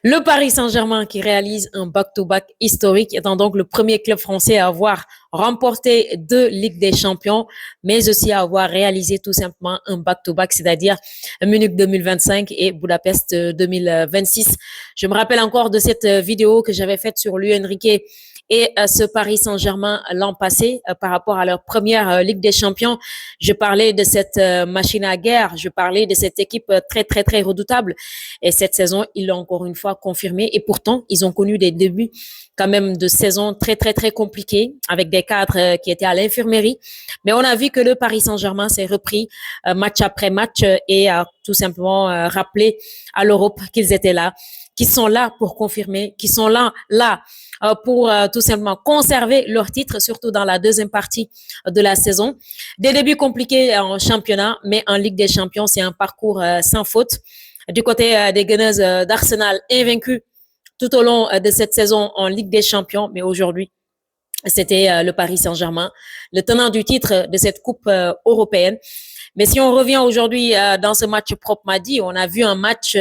Le Paris Saint-Germain qui réalise un back-to-back historique étant donc le premier club français à avoir remporté 2 Ligues des Champions, mais aussi à avoir réalisé tout simplement un back-to-back, c'est-à-dire Munich 2025 et Budapest 2026. Je me rappelle encore de cette vidéo que j'avais faite sur Luis Enrique et ce Paris Saint-Germain l'an passé par rapport à leur première Ligue des Champions. Je parlais de cette machine à guerre, je parlais de cette équipe très, très, très redoutable. Et cette saison, ils l'ont encore une fois confirmé. Et pourtant, ils ont connu des débuts quand même de saison très, très, très compliqués avec des cadres qui étaient à l'infirmerie. Mais on a vu que le Paris Saint-Germain s'est repris match après match et a tout simplement rappelé à l'Europe qu'ils étaient là, qu'ils sont là pour confirmer, qu'ils sont là pour tout simplement conserver leur titre, surtout dans la deuxième partie de la saison. Des débuts compliqués en championnat, mais en Ligue des Champions, c'est un parcours sans faute. Du côté des Gunners d'Arsenal, invaincus tout au long de cette saison en Ligue des Champions, mais aujourd'hui, c'était le Paris Saint-Germain, le tenant du titre de cette Coupe européenne. Mais si on revient aujourd'hui dans ce match propre mardi, on a vu un match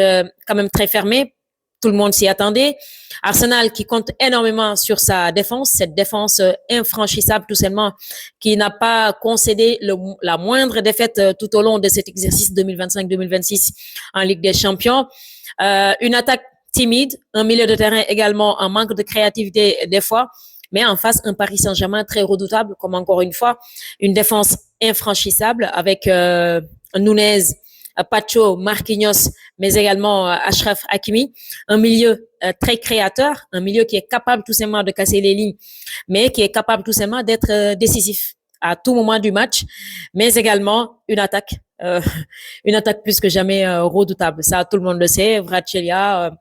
quand même très fermé. Tout le monde s'y attendait. Arsenal qui compte énormément sur sa défense, cette défense infranchissable tout simplement, qui n'a pas concédé la moindre défaite tout au long de cet exercice 2025-2026 en Ligue des Champions. Une attaque timide, un milieu de terrain également en manque de créativité des fois, mais en face, un Paris Saint-Germain très redoutable, comme encore une fois, une défense infranchissable avec Nunez, Pacho, Marquinhos, mais également Achraf Hakimi, un milieu très créateur, un milieu qui est capable tout simplement de casser les lignes, mais qui est capable tout simplement d'être décisif à tout moment du match, mais également euh, une attaque plus que jamais redoutable. Ça, tout le monde le sait. Vrachelia,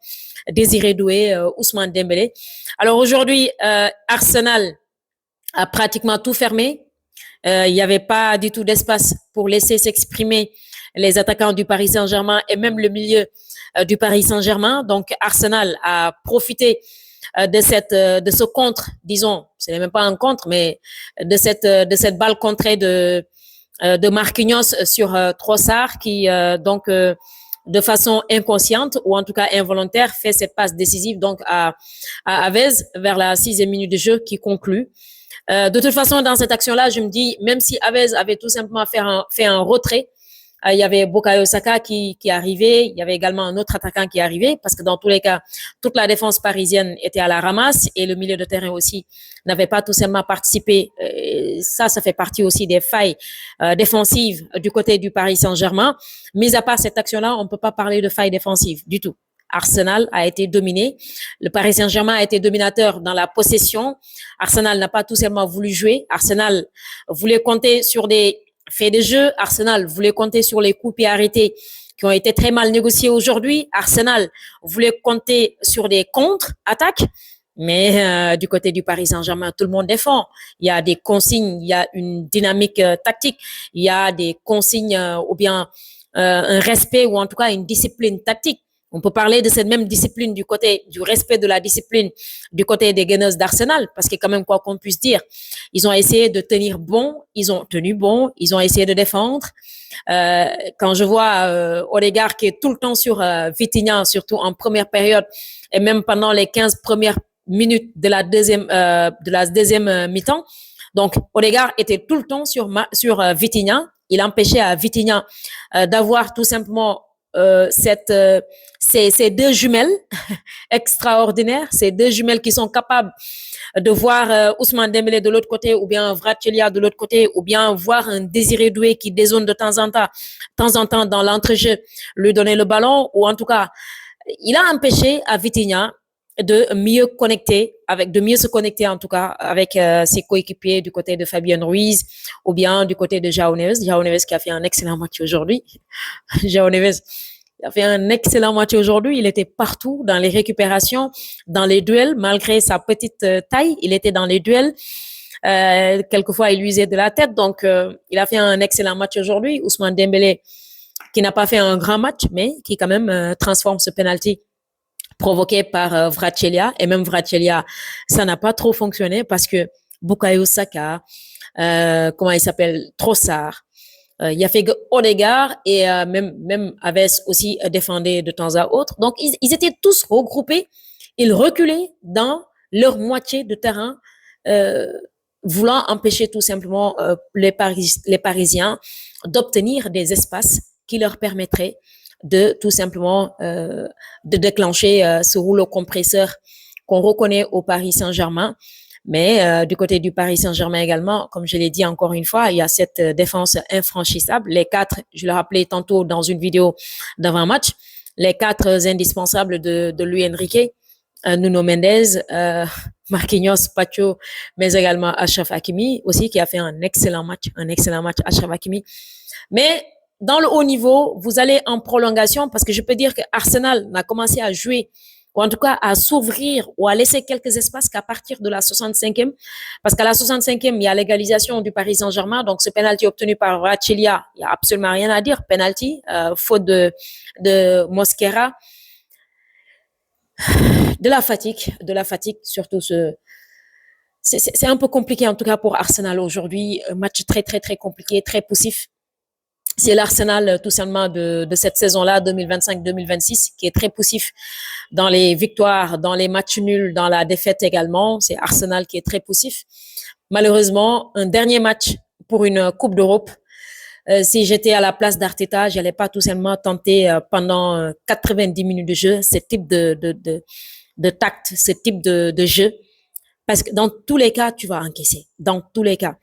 Désiré Doué, Ousmane Dembélé. Alors aujourd'hui, Arsenal a pratiquement tout fermé. Il n'y avait pas du tout d'espace pour laisser s'exprimer les attaquants du Paris Saint-Germain et même le milieu du Paris Saint-Germain. Donc Arsenal a profité de ce contre, disons, ce n'est même pas un contre, mais de cette balle contrée de Marquinhos sur Trossard qui de façon inconsciente ou en tout cas involontaire fait cette passe décisive donc à Avez vers la 6e minute de jeu qui conclut. De toute façon, dans cette action-là, je me dis, même si Avez avait tout simplement fait un retrait, il y avait Bukayo Saka qui arrivait, il y avait également un autre attaquant qui arrivait, parce que dans tous les cas, toute la défense parisienne était à la ramasse et le milieu de terrain aussi n'avait pas tout simplement participé. Ça fait partie aussi des failles défensives du côté du Paris Saint-Germain. Mis à part cette action-là, on ne peut pas parler de failles défensives du tout. Arsenal a été dominé. Le Paris Saint-Germain a été dominateur dans la possession. Arsenal n'a pas tout simplement voulu jouer. Arsenal voulait compter sur des faits de jeu. Arsenal voulait compter sur les coups et arrêtés qui ont été très mal négociés aujourd'hui. Arsenal voulait compter sur des contre-attaques. Mais du côté du Paris Saint-Germain, tout le monde défend. Il y a des consignes, il y a une dynamique tactique, il y a des consignes ou bien un respect ou en tout cas une discipline tactique. On peut parler de cette même discipline du côté du respect de la discipline du côté des Gunners d'Arsenal, parce que quand même quoi qu'on puisse dire, ils ont essayé de tenir bon, ils ont tenu bon, ils ont essayé de défendre. Quand je vois Odegaard qui est tout le temps sur Vitinha, surtout en première période, et même pendant les 15 premières minutes de la deuxième mi-temps, donc Odegaard était tout le temps sur Vitinha. Il empêchait à Vitinha d'avoir tout simplement ces deux jumelles extraordinaires, ces deux jumelles qui sont capables de voir Ousmane Dembélé de l'autre côté ou bien Vrachelia de l'autre côté ou bien voir un Désiré Doué qui dézone de temps en temps dans l'entrejeu, lui donner le ballon ou en tout cas, il a empêché à Vitinha de mieux se connecter en tout cas avec ses coéquipiers du côté de Fabien Ruiz ou bien du côté de João Neves. João Neves qui a fait un excellent match aujourd'hui. João Neves a fait un excellent match aujourd'hui. Il était partout dans les récupérations, dans les duels, malgré sa petite taille. Il était dans les duels. Quelquefois, il usait de la tête. Donc, il a fait un excellent match aujourd'hui. Ousmane Dembélé, qui n'a pas fait un grand match, mais qui quand même transforme ce penalty provoqué par Vrachelia. Et même Vrachelia, ça n'a pas trop fonctionné parce que Bukayo Saka, comment il s'appelle, Trossard, Il y a fait Odegaard et même Aves aussi défendait de temps à autre. Donc, ils étaient tous regroupés. Ils reculaient dans leur moitié de terrain, euh, voulant empêcher tout simplement les Parisiens d'obtenir des espaces qui leur permettraient de tout simplement de déclencher ce rouleau compresseur qu'on reconnaît au Paris Saint-Germain. Mais du côté du Paris Saint-Germain également, comme je l'ai dit encore une fois, il y a cette défense infranchissable. Les quatre, je le rappelais tantôt dans une vidéo d'avant-match, les quatre indispensables de Luis Enrique, Nuno Mendes, Marquinhos, Pacho, mais également Achraf Hakimi aussi, qui a fait un excellent match, Achraf Hakimi. Mais dans le haut niveau, vous allez en prolongation parce que je peux dire que Arsenal n'a commencé à jouer ou en tout cas à s'ouvrir ou à laisser quelques espaces qu'à partir de la 65e. Parce qu'à la 65e, il y a l'égalisation du Paris Saint-Germain. Donc, ce penalty obtenu par Rachelia, il n'y a absolument rien à dire. Penalty, faute de Mosquera. De la fatigue, surtout c'est un peu compliqué en tout cas pour Arsenal aujourd'hui. Un match très, très, très compliqué, très poussif. C'est l'Arsenal tout simplement de cette saison-là, 2025-2026, qui est très poussif dans les victoires, dans les matchs nuls, dans la défaite également. C'est Arsenal qui est très poussif. Malheureusement, un dernier match pour une Coupe d'Europe. Si j'étais à la place d'Arteta, j'allais pas tout simplement tenter pendant 90 minutes de jeu ce type de tact, ce type de jeu. Parce que dans tous les cas, tu vas encaisser. Dans tous les cas.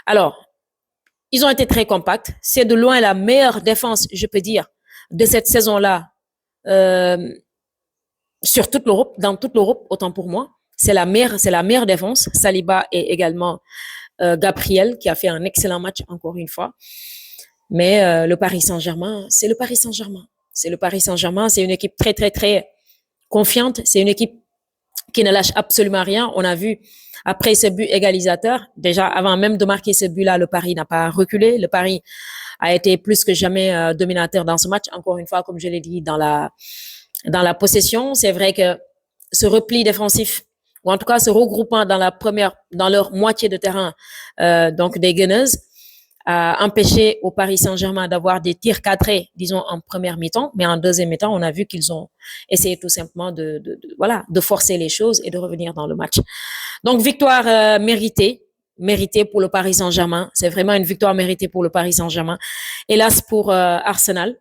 Alors, ils ont été très compacts. C'est de loin la meilleure défense, je peux dire, de cette saison-là sur toute l'Europe, dans toute l'Europe, autant pour moi. C'est la meilleure défense. Saliba et également Gabriel, qui a fait un excellent match encore une fois. Mais le Paris Saint-Germain, c'est le Paris Saint-Germain. C'est le Paris Saint-Germain. C'est une équipe très, très, très confiante. C'est une équipe qui ne lâche absolument rien. On a vu après ce but égalisateur, déjà avant même de marquer ce but-là, le Paris n'a pas reculé. Le Paris a été plus que jamais dominateur dans ce match. Encore une fois, comme je l'ai dit, dans la possession, c'est vrai que ce repli défensif, ou en tout cas ce regroupement dans leur moitié de terrain, donc des Gunners, a empêché au Paris Saint-Germain d'avoir des tirs cadrés, disons, en première mi-temps. Mais en deuxième mi-temps, on a vu qu'ils ont essayé tout simplement de forcer les choses et de revenir dans le match. Donc, victoire méritée pour le Paris Saint-Germain. C'est vraiment une victoire méritée pour le Paris Saint-Germain. Hélas pour Arsenal,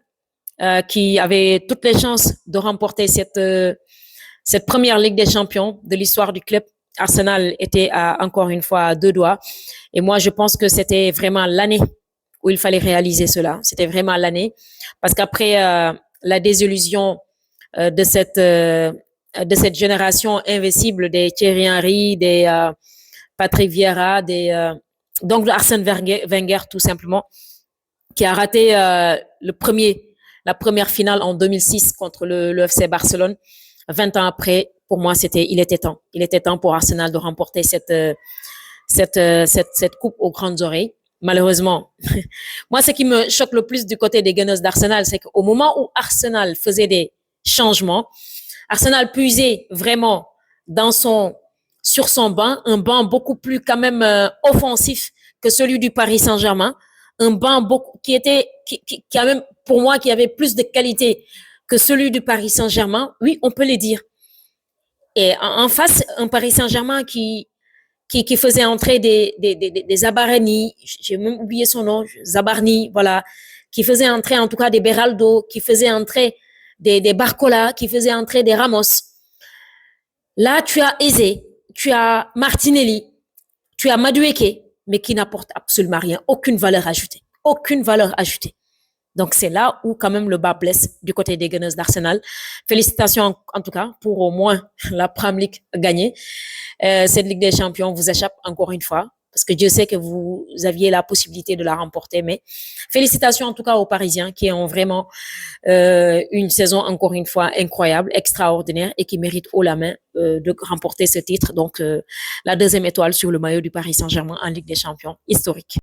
qui avait toutes les chances de remporter cette première Ligue des Champions de l'histoire du club. Arsenal était encore une fois à deux doigts. Et moi, je pense que c'était vraiment l'année où il fallait réaliser cela. C'était vraiment l'année. Parce qu'après la désillusion de cette génération invincible des Thierry Henry, des Patrick Vieira, donc Arsène Wenger tout simplement, qui a raté la première finale en 2006 contre le FC Barcelone. 20 ans après, pour moi, il était temps. Il était temps pour Arsenal de remporter cette coupe aux grandes oreilles. Malheureusement, moi, ce qui me choque le plus du côté des Gunners d'Arsenal, c'est qu'au moment où Arsenal faisait des changements, Arsenal puisait vraiment sur son banc, un banc beaucoup plus quand même offensif que celui du Paris Saint-Germain, un banc qui a même, pour moi, qui avait plus de qualité que celui du Paris Saint-Germain. Oui, on peut le dire. Et en face, un Paris Saint-Germain qui faisait entrer des Zabarani, j'ai même oublié son nom, Zabarni, voilà, qui faisait entrer en tout cas des Beraldo, qui faisait entrer des Barcola, qui faisait entrer des Ramos. Là, tu as Eze, tu as Martinelli, tu as Madueke, mais qui n'apporte absolument rien, aucune valeur ajoutée. Aucune valeur ajoutée. Donc, c'est là où quand même le bas blesse du côté des Gunners d'Arsenal. Félicitations en tout cas pour au moins la Premier League gagnée. Cette Ligue des Champions vous échappe encore une fois parce que Dieu sait que vous aviez la possibilité de la remporter. Mais félicitations en tout cas aux Parisiens qui ont vraiment une saison encore une fois incroyable, extraordinaire et qui méritent haut la main de remporter ce titre. Donc, la deuxième étoile sur le maillot du Paris Saint-Germain en Ligue des Champions, historique.